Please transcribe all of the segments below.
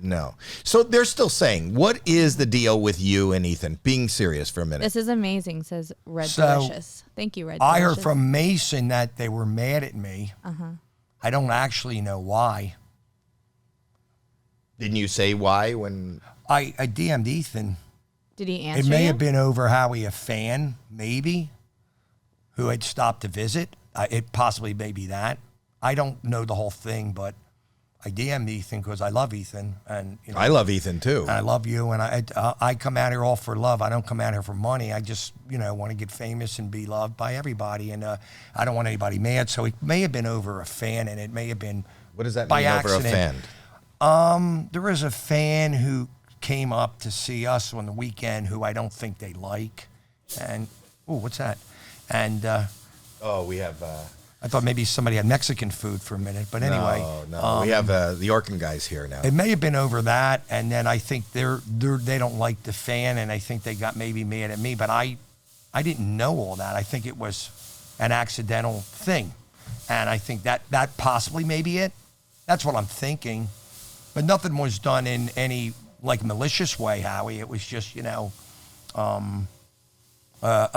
No. So they're still saying, what is the deal with you and Ethan? Being serious for a minute. This is amazing, says Red Delicious. Thank you, Red Delicious. I heard from Mason that they were mad at me. I don't actually know why. Didn't you say why when? I DM'd Ethan. Did he answer It may you? have been over Howie, a fan, maybe, who had stopped to visit. It possibly may be that. I don't know the whole thing, but I DM'd Ethan because I love Ethan, and you know, I love Ethan too. and I love you, and I come out here all for love. I don't come out here for money. I just want to get famous and be loved by everybody, and I don't want anybody mad. So it may have been over a fan, and it may have been What does that by mean accident. over a fan? There was a fan who came up to see us on the weekend who I don't think they like, and what's that? And We have. I thought maybe somebody had Mexican food for a minute, but anyway. No. We have the Orkin guys here now. It may have been over that, and then I think they don't like the fan, and I think they got maybe mad at me, but I didn't know all that. I think it was an accidental thing, and I think that possibly may be it. That's what I'm thinking, but nothing was done in any like malicious way, Howie. It was just a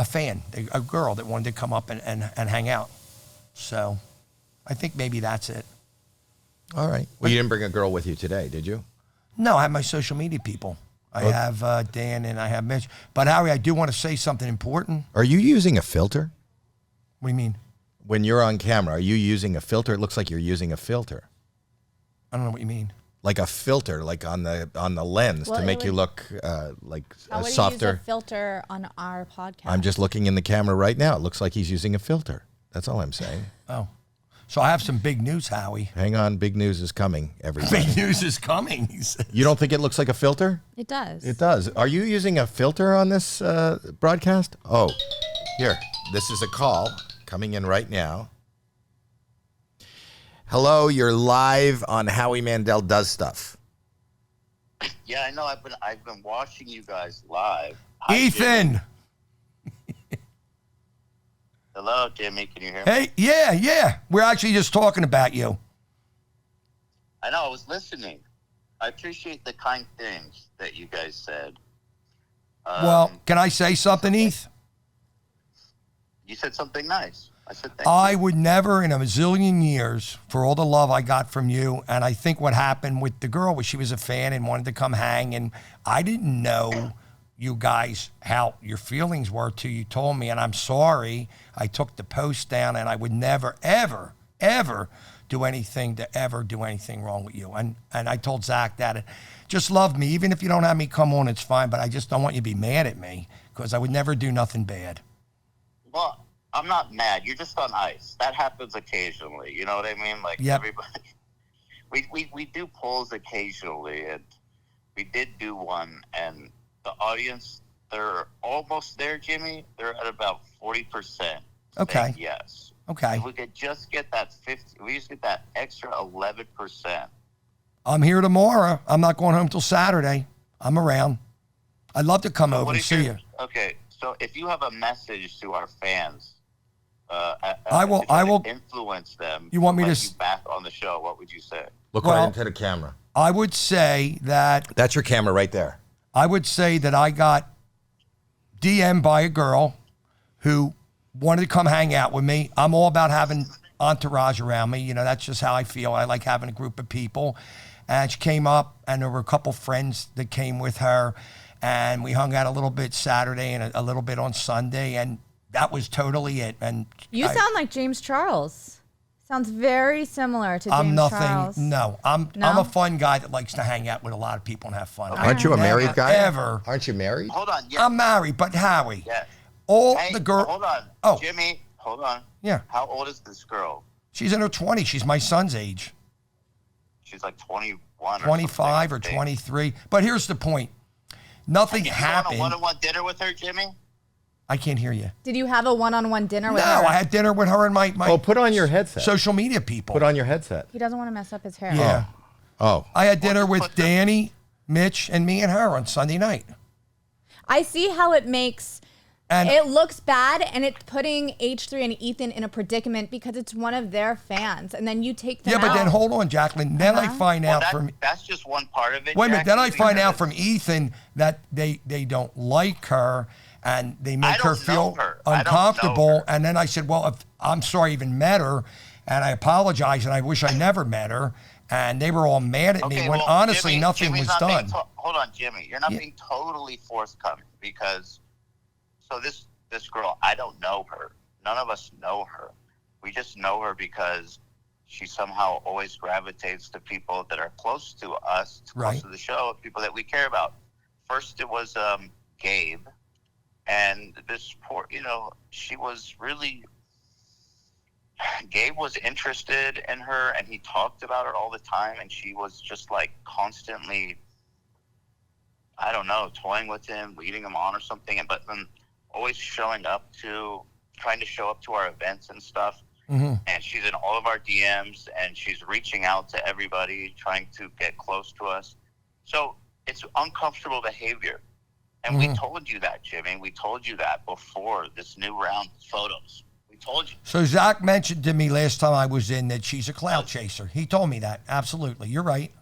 fan, a girl that wanted to come up and hang out. So I think maybe that's it. All right. Well, you didn't bring a girl with you today, did you? No, I have my social media people. I have Dan and I have Mitch. But Howie, I do want to say something important. Are you using a filter? What do you mean? When you're on camera, are you using a filter? It looks like you're using a filter. I don't know what you mean. Like a filter, like on the lens to make you look like How would softer. he use a filter on our podcast? I'm just looking in the camera right now. It looks like he's using a filter. That's all I'm saying. Oh. So I have some big news, Howie. Hang on. Big news is coming, everybody. Big news is coming, he says. You don't think it looks like a filter? It does. It does. Are you using a filter on this broadcast? Oh, here. This is a call coming in right now. Hello, you're live on Howie Mandel Does Stuff. Yeah, I know. I've been watching you guys live. Ethan! Hello, Jimmy. Can you hear me? Hey, yeah. We're actually just talking about you. I know. I was listening. I appreciate the kind things that you guys said. Well, can I say something, Eth? You said something nice. I said thank I you. would never in a zillion years, for all the love I got from you, and I think what happened with the girl was she was a fan and wanted to come hang, and I didn't know you guys how your feelings were till you told me, and I'm sorry. I took the post down, and I would never, ever, ever do anything to ever do anything wrong with you. And I told Zach that. Just love me. Even if you don't have me come on, it's fine, but I just don't want you to be mad at me because I would never do nothing bad. Well, I'm not mad. You're just on ice. That happens occasionally. You know what I mean? Like everybody. We do polls occasionally, and we did do one, and the audience, they're almost there, Jimmy. They're at about 40%. Okay. Yes. Okay. If we could just get that 50, we just get that extra 11%. I'm here tomorrow. I'm not going home till Saturday. I'm around. I'd love to come over and see you. Okay, so if you have a message to our fans, I will influence them. You want me to to you back on the show? What would you say? Look right into the camera. I would say that That's your camera right there. I got DM'd by a girl who wanted to come hang out with me. I'm all about having entourage around me. You know, that's just how I feel. I like having a group of people. And she came up, and there were a couple friends that came with her, and we hung out a little bit Saturday and a little bit on Sunday, and that was totally it. And You sound like James Charles. Sounds very similar to James Charles. No, I'm a fun guy that likes to hang out with a lot of people and have fun. Aren't you a married guy? Ever. Aren't you married? Hold on. Yeah. I'm married, but Howie. Yeah. The girl. Hold on. Oh. Jimmy, hold on. Yeah. How old is this girl? She's in her 20s. She's my son's age. She's like 21 25 or 23. But here's the point. Nothing happened. Did you go on a one-on-one dinner with her, Jimmy? I can't hear you. Did you have a one-on-one dinner with her? No, I had dinner with her and my put on your headset. social media people. Put on your headset. He doesn't want to mess up his hair. Yeah. Oh. I had dinner with Danny, Mitch, and me and her on Sunday night. I see how it makes And it looks bad, and it's putting H3 and Ethan in a predicament because it's one of their fans, and then you take them out. Yeah, but then hold on, Jacqueline. Then I find out that's just one part of it. Wait a minute. Then I find out from Ethan that they don't like her and they make her feel uncomfortable. And then I said, well, I'm sorry I even met her, and I apologize, and I wish I never met her. And they were all mad at me when honestly nothing was done. Hold on, Jimmy. You're not being totally forthcoming because. So this girl, I don't know her. None of us know her. We just know her because she somehow always gravitates to people that are close to us, close to the show, people that we care about. First, it was Gabe, and this poor, she was really. Gabe was interested in her, and he talked about her all the time, and she was just like constantly, I don't know, toying with him, leading him on or something, but then always trying to show up to our events and stuff. Mm-hmm. And she's in all of our DMs, and she's reaching out to everybody, trying to get close to us. So it's uncomfortable behavior. And we told you that, Jimmy. We told you that before this new round of photos. We told you. So Zach mentioned to me last time I was in that she's a clout chaser. He told me that. Absolutely. You're right.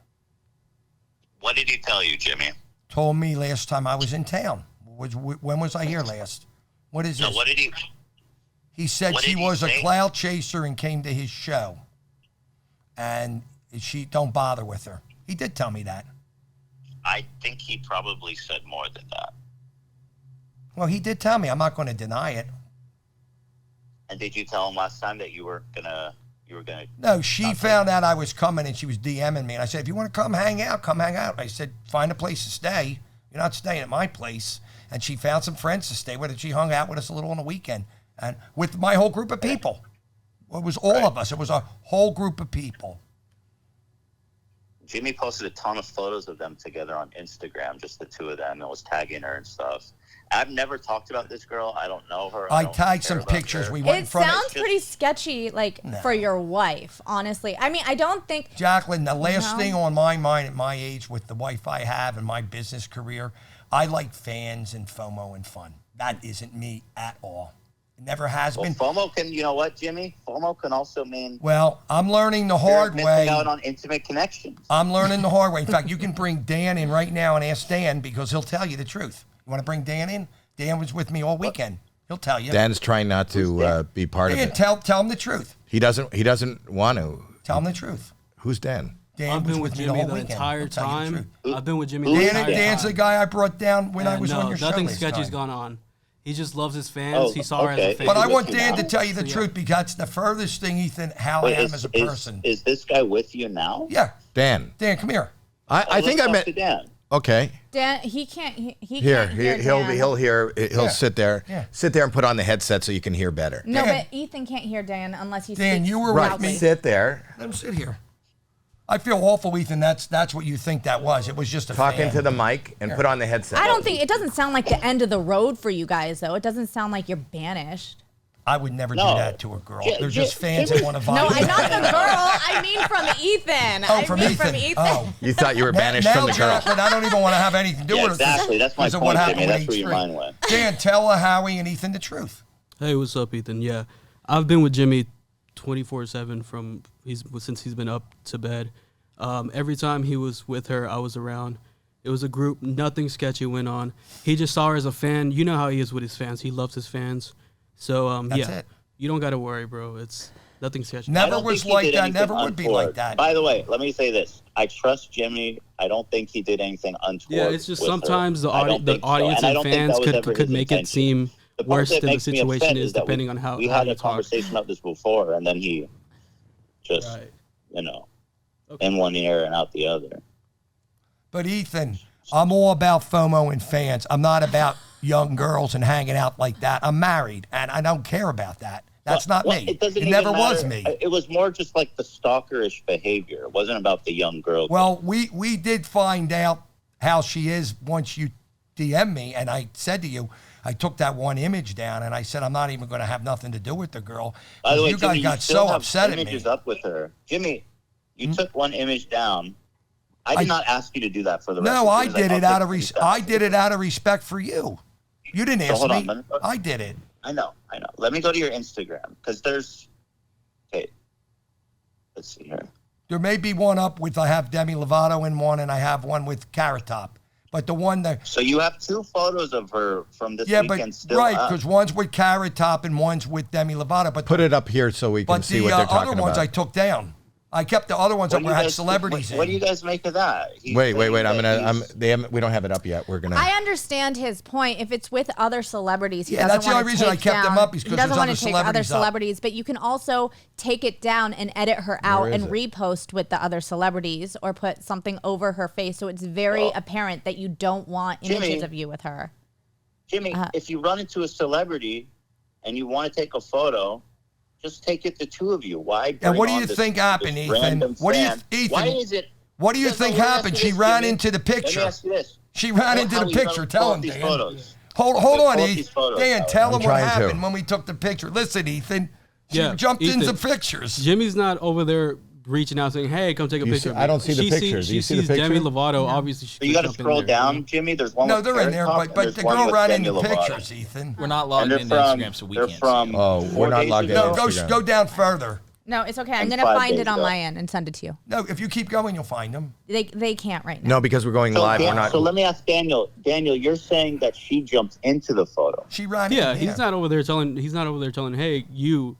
What did he tell you, Jimmy? Told me last time I was in town. When was I here last? What is this? What did he? He said she was a cloud chaser and came to his show, and she don't bother with her. He did tell me that. I think he probably said more than that. Well, he did tell me. I'm not going to deny it. And did you tell him last time that you were gonna? No, she found out I was coming, and she was DMing me, and I said, if you want to come hang out, come hang out. I said, find a place to stay. You're not staying at my place. And she found some friends to stay with, and she hung out with us a little on the weekend, and with my whole group of people. It was all of us. It was a whole group of people. Jimmy posted a ton of photos of them together on Instagram, just the two of them, and was tagging her and stuff. I've never talked about this girl. I don't know her. I tagged some pictures. Her. We went in front of sounds pretty sketchy, for your wife, honestly. I mean, I don't think... Jacqueline, the last thing on my mind at my age with the wife I have and my business career, I like fans and FOMO and fun. That isn't me at all. It never has been. FOMO can, you know what, Jimmy? FOMO can also mean... Well, I'm learning the hard way. Missing out on intimate connections. I'm learning the hard way. In fact, you can bring Dan in right now and ask Dan because he'll tell you the truth. You want to bring Dan in? Dan was with me all weekend. He'll tell you. Dan's trying not to be part of it. Tell him the truth. He doesn't want to. Tell him the truth. Who's Dan? Dan I've been was with me Jimmy the whole the weekend. entire time. I've been with Jimmy Dan, the entire time. Dan's the guy I brought down when I was on your show. Nothing last sketchy's time. gone on. He just loves his fans. He saw her as a fan. But I want Dan to tell you the truth because that's the furthest thing, Ethan, how I am as a person. Is this guy with you now? Yeah. Dan, come here. I think I met Dan. Okay. Dan, he can't. He He'll hear. He'll sit there and put on the headset so you can hear better. No, Dan. but Ethan can't hear Dan unless he Dan, speaks you were Right. with me. Sit there. Let him sit here. I feel awful, Ethan. That's what you think that was. It was just a Talking fan. to the mic and put on the headset. I don't think it doesn't sound like the end of the road for you guys, though. It doesn't sound like you're banished. I would never do that to a girl. They're just fans that want to vibe. No, I'm not the girl. I mean from Ethan. Oh, from Ethan. Oh. You thought you were banished from the girl. Jacqueline, I don't even want to have anything to do with it. Exactly. That's my point, Jimmy. That's where your mind went. Dan, tell Howie and Ethan the truth. Hey, what's up, Ethan? Yeah, I've been with Jimmy 24/7 since he's been up to bed. Every time he was with her, I was around. It was a group. Nothing sketchy went on. He just saw her as a fan. You know how he is with his fans. He loves his fans. So That's it. You don't got to worry, bro. It's nothing sketchy. Never was like that. Never would be like that. By the way, let me say this. I trust Jimmy. I don't think he did anything untoward. Yeah, it's just with sometimes her. the audience and fans could make it seem worse than the situation is, depending on how we had you a talk. conversation about this before, and then he just, in one ear and out the other. But Ethan, I'm all about FOMO and fans. I'm not about young girls and hanging out like that. I'm married, and I don't care about that. That's not me. It never was me. It was more just like the stalkerish behavior. It wasn't about the young girl. Well, we did find out how she is once you DM me, and I said to you, I took that one image down, and I said I'm not even going to have nothing to do with the girl. By the way, you Jimmy, guys got so upset at me. Images up with her, Jimmy. You took one image down. I did not ask you to do that for the rest. No, I did it out of respect for you. You didn't So ask hold me. on, let me go. I did it. I know. Let me go to your Instagram because there's. Okay. Let's see here. There may be one up with I have Demi Lovato in one, and I have one with Carrot Top. But the one that So you have 2 photos of her from this yeah, weekend but still right, up. because one's with Carrot Top and one's with Demi Lovato. But Put it up here so we can see what they're talking other ones about. I took down. I kept the other ones What up do where you I had guys- celebrities What do you in. guys make of that? Wait. We don't have it up yet. We're gonna. I understand his point. If it's with other celebrities, he Yeah, doesn't that's the want only to reason I take kept them down- up is 'cause he doesn't there's want other to take other celebrities up. celebrities, but you can also take it down and edit her out Where is and it? repost with the other celebrities or put something over her face so it's very apparent that you don't want images Jimmy. of you with her. Jimmy, if you run into a celebrity and you want to take a photo, just take it the 2 of you. Why? And what do bring you on this- think happened, this Ethan? random What do you, fan? Ethan? Why is it? What do you No, think let me ask happened? you She this, ran Jimmy. into the Let me picture. ask you this. She ran into the Howie, picture. let me Tell pull him, up these Dan. photos. Hold Let me on, pull up Ethan. these photos, Dan, Howie. tell I'm him what trying to. happened when we took the picture. Listen, Ethan. She Yeah, jumped Ethan. into pictures. Jimmy's not over there reaching out saying, "Hey, come take a You picture." see- of me. I don't see the She picture. Do you She see the sees Demi picture? Lovato. Obviously, she So you got got to scroll down, Jimmy. There's one No, with they're in Carrot there, Top, and but there's the one girl with ran Demi into Lovato. pictures, Ethan. We're not logged And into they're from, Instagram, so we they're can't from see. Oh, 4 we're not days logged in. ago. No, Instagram. go down further. No, it's okay. I'm And going to 5 find days it on ago. my end and send it to you. No, if you keep going, you'll find them. They can't right now. No, because we're going live. We're not. So let me ask Daniel. Daniel, you're saying that she jumped into the photo. She ran Yeah, in he's there. not over there telling. He's not over there telling, "Hey, you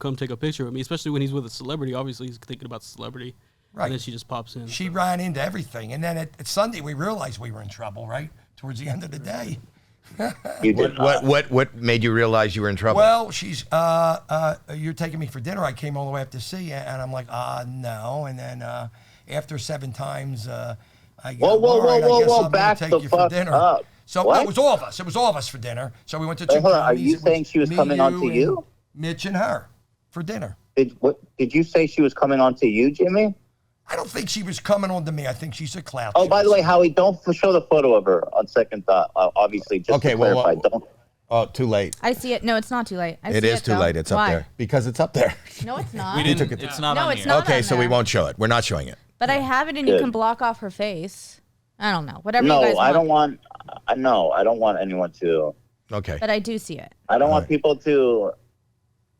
come take a picture with me." Especially when he's with a celebrity. Obviously, he's thinking about the celebrity. Right. And then she just pops in. She ran into everything. And then at Sunday, we realized we were in trouble, right? Towards the end of the day. You did not. What made you realize you were in trouble? Well, she's, you're taking me for dinner. I came all the way up to see you. And I'm like, no. And then after 7 times, I go, Whoa, all right, I guess I'm gonna back take the you for fuck dinner. up. So What? it was all of us. It was all of us for dinner. So we went to Wait, two hold on. Are parties. you It saying she was me, coming on to and you? Mitch and her for dinner. Did you say she was coming on to you, Jimmy? I don't think she was coming on to me. I think she's a clout. Oh, by the way, Howie, don't show the photo of her on second thought. Obviously, just Okay, to well, clarify, well, don't. Oh, too late. I see it. No, it's not too late. I It see is too though. late. It's up Why? there because it's up there. No, it's not. We took didn't. it It's not No, on it's here. not. Okay, on so we there. won't show it. We're not showing it. But I have it, and you Good. can block off her face. I don't know. Whatever you No, guys want. I don't want. I know. I don't want anyone to. Okay. But I do see it. I don't want right. people to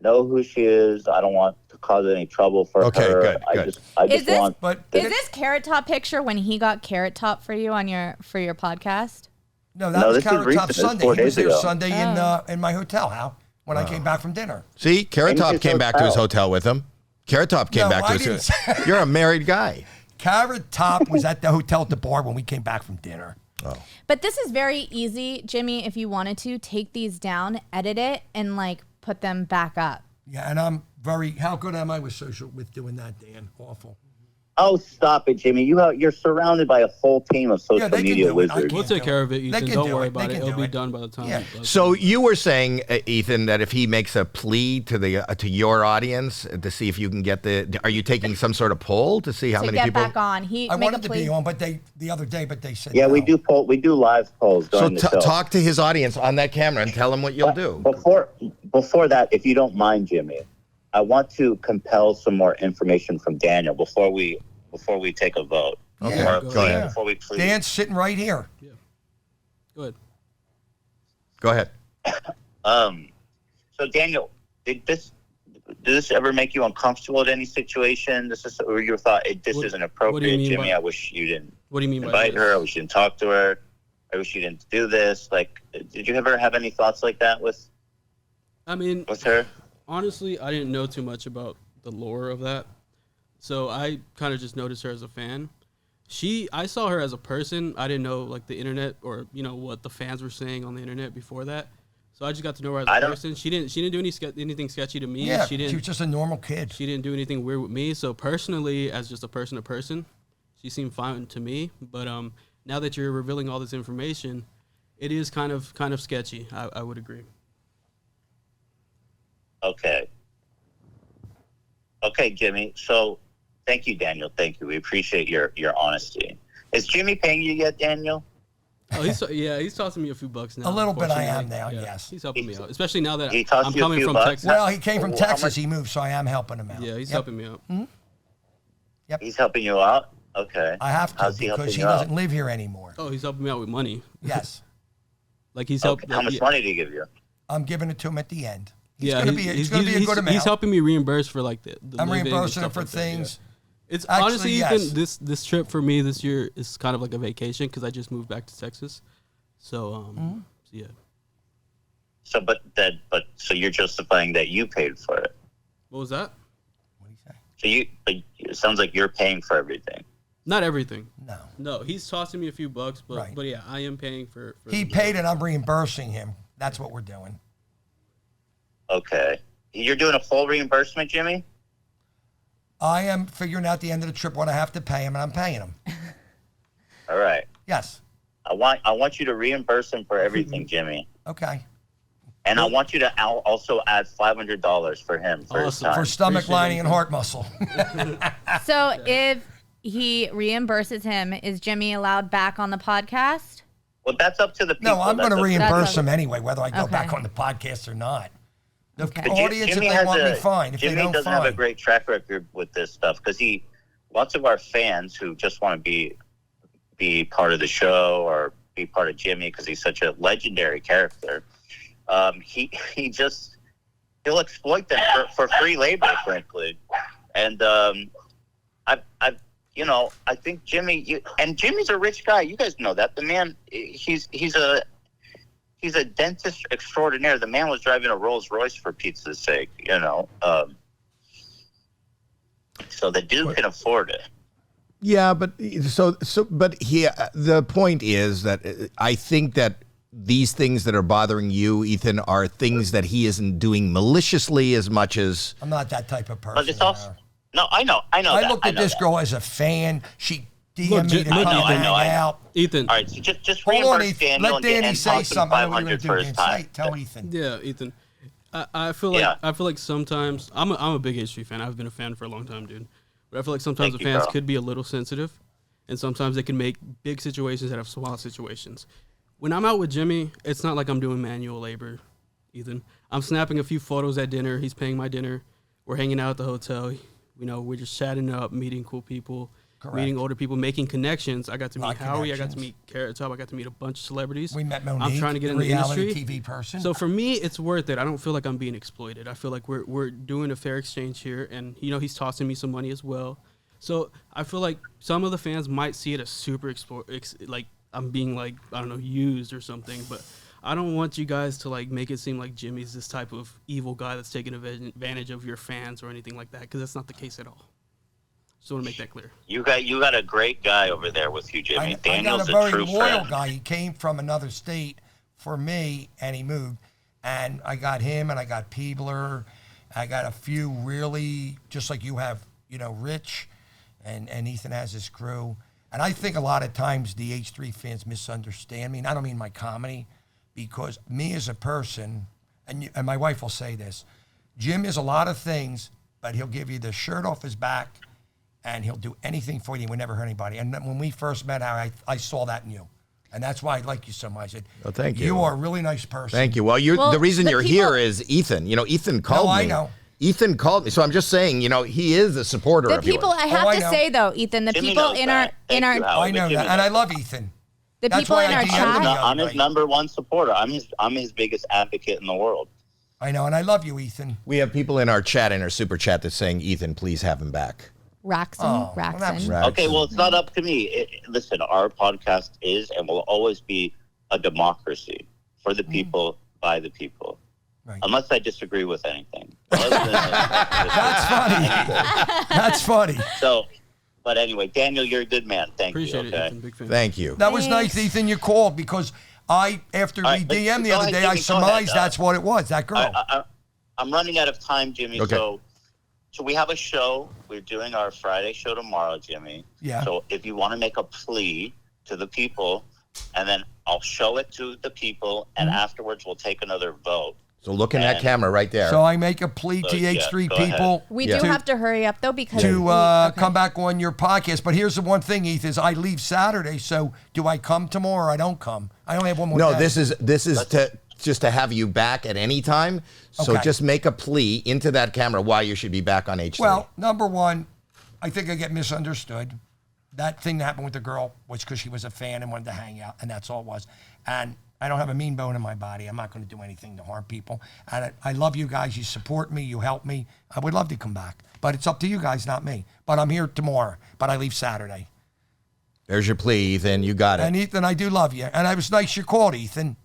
know who she is. I don't want to cause any trouble for Okay, her. good, I good. just Is this- want. But Is this Carrot Top picture when he got Carrot Top for you on your podcast? no, that No, was this is Carrot Top recent. This is Sunday. 4 He was days there ago. Sunday in my hotel, Hal, when I came back from dinner. See, Carrot Into Top his came back to his hotel. hotel with him. Carrot Top came No, back I to his. didn't You're a married guy. Carrot Top was at the hotel at the bar when we came back from dinner. But this is very easy, Jimmy. If you wanted to take these down, edit it, and like put them back up. Yeah, and I'm very. How good am I with doing that, Dan? Awful. Oh, stop it, Jimmy! You're surrounded by a whole team of social they can media do it. I wizards. We'll can't take do care it. of it, They Ethan. can Don't do worry it. They about it. can It'll do be it. done by the time. Yeah. it does. So you were saying, Ethan, that if he makes a plea to the to your audience to see if you can get are you taking some sort of poll to see how To many get people? back on, he I make wanted a to plea. be on, but the other day, they said Yeah, no. we do live polls So during the show. talk to his audience on that camera and tell them what you'll do. Before that, if you don't mind, Jimmy, I want to compel some more information from Daniel before we take a vote. Okay, Yeah, go ahead. Before we please. Dan's sitting right here. Go ahead. Go ahead. So Daniel, did this ever make you uncomfortable at any situation? Or you thought this What- isn't what do you appropriate, mean Jimmy? by- I wish you didn't What do you mean by invite this? her. I wish you didn't talk to her. I wish you didn't do this. Like, did you ever have any thoughts like that with I mean, her? honestly, I didn't know too much about the lore of that, so I kind of just noticed her as a fan. I saw her as a person. I didn't know like the internet or what the fans were saying on the internet before that. So I just got to know her as a person. She didn't do anything sketchy to me. Yeah, she was just a normal kid. She didn't do anything weird with me. So personally, as just a person to person, she seemed fine to me. But now that you're revealing all this information, it is kind of sketchy. I would agree. Okay, Jimmy. So, thank you, Daniel. Thank you. We appreciate your honesty. Is Jimmy paying you yet, Daniel? Oh, he's tossing me a few bucks now. A little bit I am unfortunately. now, yes. He's helping me out, especially now that He tossed I'm you a coming few from bucks? Texas. Well, he came from How Texas. much- He moved, so I am helping him out. Yeah, he's Yep. helping me out. He's helping you out. Okay. I have to How's he because helping he you out? doesn't live here anymore. Oh, he's helping me out with money. Yes. Like he's helped. How much money did he give you? I'm giving it to him at the end. It's gonna be a good amount. He's helping me reimburse for like the I'm living reimbursing and him stuff for like that, things. yeah. It's Actually, honestly, yes. Ethan, this trip for me this year is kind of like a vacation because I just moved back to Texas. So, yeah. So, so you're justifying that you paid for it. What was that? What do you say? So it sounds like you're paying for everything. Not everything. No, he's tossing me a few bucks, but Right. but yeah, I am paying for he paid and I'm reimbursing him. That's what we're doing. Okay. You're doing a full reimbursement, Jimmie? I am figuring out at the end of the trip what I have to pay him, and I'm paying him. All right. Yes. I want you to reimburse him for everything, Jimmie. Okay. And I want you to also add $500 for him for his time. For stomach Appreciate lining it. and heart muscle. So if he reimburses him, is Jimmie allowed back on the podcast? Well, that's up to the people. No, I'm going to reimburse That's him anyway, whether I go Okay. back on the podcast or not. The Okay. audience, Jimmie if they has want me, fine. If Jimmie they don't, doesn't fine. have a great track record with this stuff because lots of our fans who just want to be part of the show or be part of Jimmie because he's such a legendary character. He'll exploit them for free labor, frankly. And I think Jimmie, and Jimmie's a rich guy. You guys know that. The man, he's a dentist extraordinaire. The man was driving a Rolls Royce for pizza's sake, so the dude can afford it. Yeah, but the point is that I think that these things that are bothering you, Ethan, are things that he isn't doing maliciously as much as. I'm not that type of person. But it's also no, I know. I that. looked at know this that. girl as a fan. She DM'd Look, me to look, come Ethan, hang out. Ethan. All right, so just Hold on, reimburse Ethan. Daniel Let Danny and say toss him something. I know what you're $500 gonna for do. his Dan. time. Tell Ethan. Yeah, Ethan. I feel like sometimes I'm a big H3 fan. I've been a fan for a long time, dude. But I feel like sometimes Thank the you, fans bro. could be a little sensitive, and sometimes they can make big situations out of small situations. When I'm out with Jimmie, it's not like I'm doing manual labor, Ethan. I'm snapping a few photos at dinner. He's paying my dinner. We're hanging out at the hotel. We're just chatting up, meeting cool people, meeting older people, making connections. I got to meet Howie. I got to meet Carrot Top. I got to meet a bunch of celebrities. We met Monique, I'm trying to get in the the industry. reality TV person. So for me, it's worth it. I don't feel like I'm being exploited. I feel like we're doing a fair exchange here, and he's tossing me some money as well. So I feel like some of the fans might see it as super like I'm being like, I don't know, used or something. But I don't want you guys to like make it seem like Jimmie's this type of evil guy that's taking advantage of your fans or anything like that, because that's not the case at all. Just want to make that clear. You got a great guy over there with you, Jimmie. Daniel's I got a very true loyal friend. guy. He came from another state for me, and he moved. And I got him, and I got Peebler. I got a few really, just like you have, Rich, and Ethan has his crew. And I think a lot of times the H3 fans misunderstand me. And I don't mean my comedy, because me as a person, and my wife will say this, Jim is a lot of things, but he'll give you the shirt off his back, and he'll do anything for you. He would never hurt anybody. And when we first met, I saw that in you. And that's why I like you so much. I said, Oh, thank you. You are a really nice person. Thank you. Well, the reason you're here is Ethan. Ethan called me. I know. Ethan called me, so I'm just saying, he is a supporter The of people, yours. I have I to know. say though, Ethan, the Jimmie people knows in that. our Thank you, Howie, I know but Jimmie that. And I knows love that. Ethan. the That's people why in I our DM'd chat. him. I'm his number one supporter. I'm his biggest advocate in the world. I know, and I love you, Ethan. We have people in our chat, in our super chat, that's saying, Ethan, please have him back. Raxon. well, that's- Right. Okay, well, it's not up to me. Listen, our podcast is and will always be a democracy for the people, by the people. Right. Unless I disagree with anything. Other than That's funny. That's funny. So, but anyway, Daniel, you're a good man. Thank Appreciate you. it, Okay. Ethan. Big fan. Thank you. That was Thanks. nice, Ethan, you called, because after All we right, but DM'd the go other ahead, day, I Jimmie, go ahead. surmised that's what it was, that girl. I'm running out of time, Jimmie. Okay. So we have a show. We're doing our Friday show tomorrow, Jimmie. Yeah. So if you want to make a plea to the people, and then I'll show it to the people, and afterwards we'll take another vote. So look in that camera right there. So I make a plea to yeah, H3 go ahead. people We Yeah. do have to hurry up though because to okay. come back on your podcast. But here's the one thing, Ethan, is I leave Saturday, so do I come tomorrow or I don't come? I only have one more No, day. this is just to have you back at any time. So Okay. just make a plea into that camera why you should be back on H3. Well, number one, I think I get that thing that happened with the girl was because she was a fan and wanted to hang out, and that's all it was. And I don't have a mean bone in my body. I'm not going to do anything to harm people. And I love you guys. You support me. You help me. I would love to come back. But it's up to you guys, not me. But I'm here tomorrow. But I leave Saturday. There's your plea, Ethan. You got it. And Ethan, I do love you. And it was nice you called, Ethan.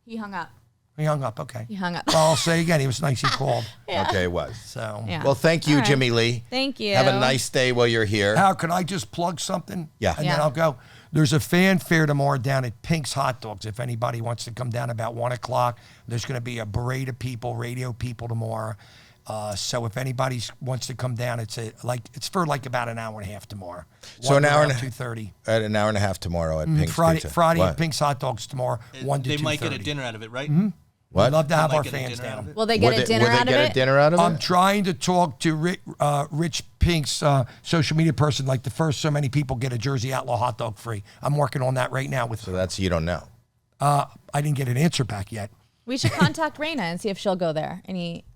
He hung up. He hung up. Okay. He hung up. Well, I'll say again, it was nice he called. Yeah. Okay, it was. So, Yeah. Well, thank you, All right. Jimmie Lee. Thank you. Have a nice day while you're here. How could I just plug something? Yeah. And Yeah. then I'll go. There's a fan fair tomorrow down at Pink's Hot Dogs. If anybody wants to come down about 1 o'clock, there's going to be a parade of people, radio people tomorrow. So if anybody wants to come down, it's for like about an hour and a half tomorrow. So an hour and 2:30. At an hour and a half tomorrow at Pink's Pizza. Friday What? at Pink's Hot Dogs tomorrow, 1 to 2:30. They might get a dinner out of it, right? What? We'd love to have Might our get a fans dinner out of down. it. Will they get a dinner out Would they of get it? a dinner out of I'm it? trying to talk to Rich Pink's social media person, like the first so many people get a Jersey Outlaw hot dog free. I'm working on that right now with. So that's, you don't know. I didn't get an answer back yet. We should contact Raina and see if she'll go there.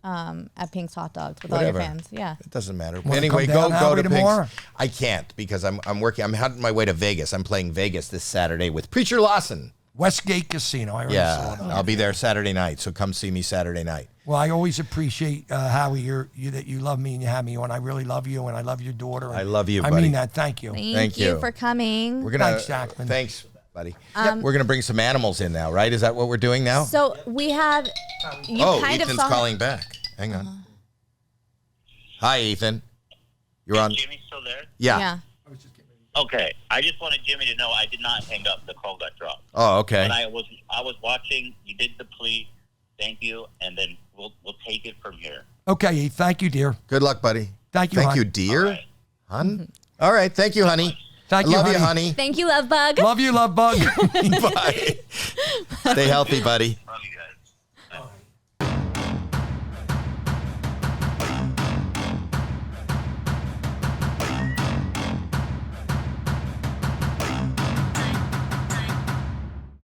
At Pink's Hot Dogs with all Whatever. your fans. Yeah. It doesn't matter. Wanna Anyway, come down, go Howie, to tomorrow? Pink's. I can't because I'm working. I'm on my way to Vegas. I'm playing Vegas this Saturday with Preacher Lawson. Westgate Casino. I already saw Yeah, it. I'll be there Saturday night. So come see me Saturday night. Well, I always appreciate Howie, that you love me and you have me on. I really love you, and I love your daughter. I love you, I buddy. mean that. Thank you. Thank you for coming. We're gonna. Thanks, Jackman. Thanks, buddy. We're gonna bring some animals in now, right? Is that what we're doing now? So we have. You kind Ethan's of saw. calling back. Hang on. Hi, Ethan. You're on. Jimmy's still there? Yeah. Okay. I just wanted Jimmy to know I did not hang up. The call got dropped. Oh, okay. But I was watching. You did the plea. Thank you, and then we'll take it from here. Okay, thank you, dear. Good luck, buddy. Thank you, Thank hon. you, dear. All right. Hun. All right. Thank you, honey. Thank I you, love you, honey. honey. Thank you, Love Bug. Love you, love bug. Bye. Stay healthy, buddy.